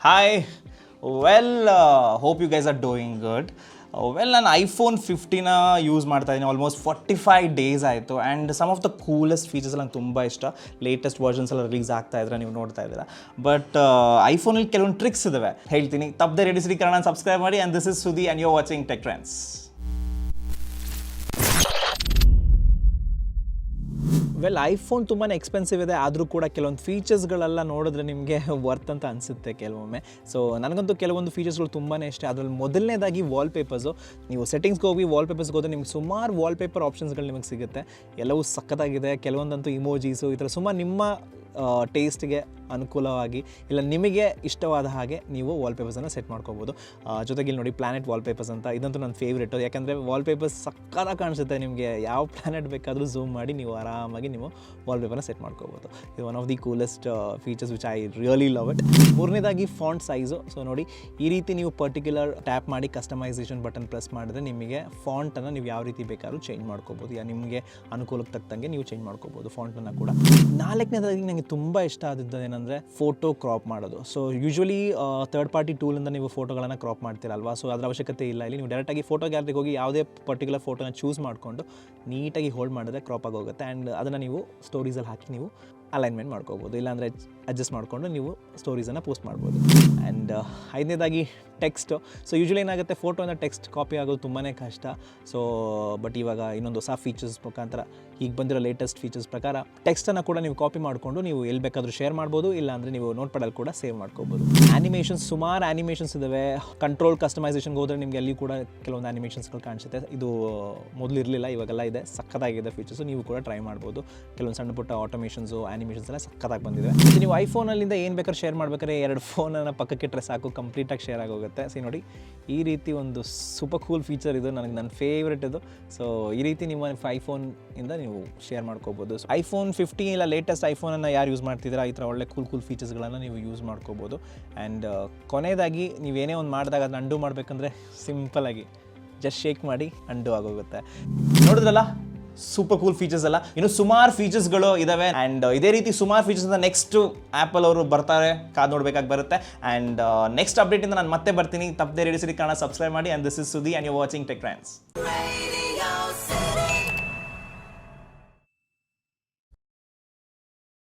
Hi, hope you guys are doing good. ನಾನು iPhone 15 use ಮಾಡ್ತಾ ಇದ್ದೀನಿ. ಆಲ್ಮೋಸ್ಟ್ 45 ಡೇಸ್ ಆಯಿತು. And some of the coolest features ನಂಗೆ ತುಂಬ ಇಷ್ಟ. ಲೇಟೆಸ್ಟ್ ವರ್ಷನ್ಸ್ ಎಲ್ಲ ರಿಲೀಸ್ ಆಗ್ತಾ ಇದ್ರೆ ನೀವು ನೋಡ್ತಾ ಇದ್ದೀರಾ. ಬಟ್ ಐಫೋನಲ್ಲಿ ಕೆಲವೊಂದು ಟ್ರಿಕ್ಸ್ ಇದಾವೆ, ಹೇಳ್ತೀನಿ. ತಪ್ಪದೆ ರೆಡಿ ಸಿರಿ ಕನ್ನಡ ಸಬ್ಸ್ಕ್ರೈಬ್ ಮಾಡಿ. And this is Sudhi and you are watching tech trends. IPhone ತುಂಬಾ ಎಕ್ಸ್ಪೆನ್ಸಿವ್ ಇದೆ, ಆದರೂ ಕೂಡ ಕೆಲವೊಂದು ಫೀಚರ್ಸ್ಗಳೆಲ್ಲ ನೋಡಿದ್ರೆ ನಿಮಗೆ ವರ್ತ್ ಅಂತ ಅನಿಸುತ್ತೆ ಕೆಲವೊಮ್ಮೆ. ಸೊ ನನಗಂತೂ ಕೆಲವೊಂದು ಫೀಚರ್ಸ್ಗಳು ತುಂಬಾ ಇಷ್ಟ. ಅದರಲ್ಲಿ ಮೊದಲನೇದಾಗಿ ವಾಲ್ಪೇಪರ್ಸು. ನೀವು ಸೆಟ್ಟಿಂಗ್ಸ್ಗೆ ಹೋಗಿ ವಾಲ್ಪೇಪರ್ಸ್ಗೆ ಹೋದರೆ ನಿಮ್ಗೆ ಸುಮಾರು ವಾಲ್ಪೇಪರ್ ಆಪ್ಷನ್ಸ್ಗಳು ನಿಮಗೆ ಸಿಗುತ್ತೆ. ಎಲ್ಲವೂ ಸಖತ್ತಾಗಿದೆ. ಕೆಲವೊಂದಂತೂ ಇಮೋಜೀಸು, ಈ ಥರ ಸುಮಾರು ನಿಮ್ಮ ಟೇಸ್ಟ್ಗೆ ಅನುಕೂಲವಾಗಿ ಇಲ್ಲ ನಿಮಗೆ ಇಷ್ಟವಾದ ಹಾಗೆ ನೀವು ವಾಲ್ಪೇಪರ್ಸನ್ನು ಸೆಟ್ ಮಾಡ್ಕೋಬೋದು. ಜೊತೆಗೆ ಇಲ್ಲಿ ನೋಡಿ ಪ್ಲಾನೆಟ್ ವಾಲ್ಪೇಪರ್ಸ್ ಅಂತ, ಇದಂತೂ ನನ್ನ ಫೇವ್ರೇಟು. ಯಾಕಂದರೆ ವಾಲ್ಪೇಪರ್ಸ್ ಸಕ್ಕತ್ತಾಗಿ ಕಾಣಿಸುತ್ತೆ. ನಿಮಗೆ ಯಾವ ಪ್ಲಾನೆಟ್ ಬೇಕಾದರೂ ಝೂಮ್ ಮಾಡಿ ನೀವು ಆರಾಮಾಗಿ ನೀವು ವಾಲ್ಪೇಪರ್ನ ಸೆಟ್ ಮಾಡ್ಕೋಬೋದು. ಇದು one of the coolest features which I really love it. ಮೂರನೇದಾಗಿ ಫಾಂಟ್ ಸೈಜು. ಸೊ ನೋಡಿ, ಈ ರೀತಿ ನೀವು ಪರ್ಟಿಕ್ಯುಲರ್ ಟ್ಯಾಪ್ ಮಾಡಿ ಕಸ್ಟಮೈಸೇಷನ್ ಬಟನ್ ಪ್ರೆಸ್ ಮಾಡಿದ್ರೆ ನಿಮಗೆ ಫಾಂಟನ್ನು ನೀವು ಯಾವ ರೀತಿ ಬೇಕಾದ್ರೂ ಚೇಂಜ್ ಮಾಡ್ಕೋಬೋದು. ಯಾ ನಿಮಗೆ ಅನುಕೂಲಕ್ಕೆ ತಕ್ಕಂಗೆ ನೀವು ಚೇಂಜ್ ಮಾಡ್ಕೋಬೋದು ಫಾಂಟನ್ನು ಕೂಡ. ನಾಲ್ಕನೇದಾಗಿ ನನಗೆ ತುಂಬ ಇಷ್ಟ ಆದದ್ದು ಏನಂದರೆ ಫೋಟೋ ಕ್ರಾಪ್ ಮಾಡೋದು. ಸೊ ಯೂಶ್ವಲಿ ಥರ್ಡ್ ಪಾರ್ಟಿ ಟೂಲಿಂದ ನೀವು ಫೋಟೋಗಳನ್ನು ಕ್ರಾಪ್ ಮಾಡ್ತೀರಲ್ವಾ. ಸೊ ಅದರ ಅವಶ್ಯಕತೆ ಇಲ್ಲ. ಇಲ್ಲಿ ನೀವು ಡೈರೆಕ್ಟಾಗಿ ಫೋಟೋ ಗ್ಯಾಲರಿಗೆ ಹೋಗಿ ಯಾವುದೇ ಪರ್ಟಿಕ್ಯುಲರ್ ಫೋಟೋನ ಚೂಸ್ ಮಾಡಿಕೊಂಡು ನೀಟಾಗಿ ಹೋಲ್ಡ್ ಮಾಡಿದ್ರೆ ಕ್ರಾಪ್ ಆಗೋಗುತ್ತೆ. ಆ್ಯಂಡ್ ಅದನ್ನು ನೀವು ಸ್ಟೋರೀಸಲ್ಲಿ ಹಾಕಿ ನೀವು ಅಲೈನ್ಮೆಂಟ್ ಮಾಡ್ಕೋಬೋದು. ಇಲ್ಲಾಂದರೆ ಅಡ್ಜಸ್ಟ್ ಮಾಡಿಕೊಂಡು ನೀವು ಸ್ಟೋರೀಸನ್ನು ಪೋಸ್ಟ್ ಮಾಡ್ಬೋದು. ಆ್ಯಂಡ್ ಐದನೇದಾಗಿ ಟೆಕ್ಸ್ಟು. ಸೊ ಯೂಶ್ವಲಿ ಏನಾಗುತ್ತೆ, ಫೋಟೋನ ಟೆಕ್ಸ್ಟ್ ಕಾಪಿ ಆಗೋದು ತುಂಬಾ ಕಷ್ಟ. ಸೊ ಬಟ್ ಇವಾಗ ಇನ್ನೊಂದು ಹೊಸ ಫೀಚರ್ಸ್ ಮುಖಾಂತರ ಈಗ ಬಂದಿರೋ ಲೇಟೆಸ್ಟ್ ಫೀಚರ್ಸ್ ಪ್ರಕಾರ ಟೆಕ್ಸ್ಟನ್ನು ಕೂಡ ನೀವು ಕಾಪಿ ಮಾಡಿಕೊಂಡು ನೀವು ಎಲ್ಲಿ ಬೇಕಾದರೂ ಶೇರ್ ಮಾಡ್ಬೋದು. ಇಲ್ಲಾಂದರೆ ನೀವು ನೋಟ್ಪ್ಯಾಡಲ್ಲಿ ಕೂಡ ಸೇವ್ ಮಾಡ್ಕೋಬೋದು. ಆ್ಯನಿಮೇಷನ್ಸ್, ಸುಮಾರು ಆ್ಯನಿಮೇಷನ್ಸ್ ಇದ್ದಾವೆ. ಕಂಟ್ರೋಲ್ ಕಸ್ಟಮೈಸೇಷನ್ಗೆ ಹೋದರೆ ನಿಮಗೆ ಅಲ್ಲಿ ಕೂಡ ಕೆಲವೊಂದು ಆ್ಯನಿಮೇಷನ್ಸ್ಗಳು ಕಾಣಿಸುತ್ತೆ. ಇದು ಮೊದಲು ಇರಲಿಲ್ಲ, ಇವಾಗೆಲ್ಲ ಇದೆ. ಸಕ್ಕತ್ತಾಗಿದೆ ಫೀಚರ್ಸು, ನೀವು ಕೂಡ ಟ್ರೈ ಮಾಡ್ಬೋದು. ಕೆಲವೊಂದು ಸಣ್ಣ ಪುಟ್ಟ ಆಟೋಮೇಷನ್ಸು ಆ್ಯನಿಮೇಷನ್ಸ್ ಎಲ್ಲ ಸಕ್ಕತ್ತಾಗಿ ಬಂದಿದೆ. ನೀವು ಐಫೋನಲ್ಲಿಂದ ಏನು ಬೇಕಾದ್ರೂ ಶೇರ್ ಮಾಡ್ಬೇಕಾದ್ರೆ 2 ಫೋನನ್ನು ಪಕ್ಕಕ್ಕೆ ಇಟ್ಟರೆ ಸಾಕು, ಕಂಪ್ಲೀಟಾಗಿ ಶೇರ್ ಆಗೋಗುತ್ತೆ. ಸಿ ನೋಡಿ, ಈ ರೀತಿ ಒಂದು ಸೂಪರ್ ಕೂಲ್ ಫೀಚರ್ ಇದು, ನನಗೆ ನನ್ನ ಫೇವ್ರೇಟ್ ಇದು. ಸೊ ಈ ರೀತಿ ನಿಮ್ಮ ಐಫೋನಿಂದ ನೀವು ಶೇರ್ ಮಾಡ್ಕೋಬೋದು. ಸೊ ಐಫೋನ್ 15 ಇಲ್ಲ ಲೇಟೆಸ್ಟ್ ಐಫೋನನ್ನು ಯಾರು ಯೂಸ್ ಮಾಡ್ತಿದ್ದೀರಾ, ಈ ಥರ ಒಳ್ಳೆ ಕೂಲ್ ಫೀಚರ್ಸ್ಗಳನ್ನು ನೀವು ಯೂಸ್ ಮಾಡ್ಕೋಬೋದು. ಆ್ಯಂಡ್ ಕೊನೆಯದಾಗಿ ನೀವೇನೇ ಒಂದು ಮಾಡಿದಾಗ ಅದನ್ನ ಅಂಡು ಮಾಡಬೇಕಂದ್ರೆ ಸಿಂಪಲಾಗಿ ಜಸ್ಟ್ ಶೇಕ್ ಮಾಡಿ ಅಂಡು ಆಗೋಗುತ್ತೆ. ನೋಡಿದ್ರಲ್ಲ, ಸೂಪರ್ ಕೂಲ್ ಫೀಚರ್ಸ್ ಅಲ್ಲ. ಇನ್ನು ಸುಮಾರು ಫೀಚರ್ಸ್ಗಳು ಇದಾವೆ. ಆ್ಯಂಡ್ ಇದೇ ರೀತಿ ಸುಮಾರು ಫೀಚರ್ಸ್ ನೆಕ್ಸ್ಟ್ ಆ್ಯಪಲ್ ಅವರು ಬರ್ತಾರೆ, ಕಾದು ನೋಡ್ಬೇಕಾಗಿ ಬರುತ್ತೆ. ಆ್ಯಂಡ್ ನೆಕ್ಸ್ಟ್ ಅಪ್ಡೇಟಿಂದ ನಾನು ಮತ್ತೆ ಬರ್ತೀನಿ. ತಪ್ಪದೆ ರೆಡಿ ಸಿರಿ ಕನ್ನಡ ಸಬ್ಸ್ಕ್ರೈಬ್ ಮಾಡಿ. And this is Sudhi and you watching tech trends.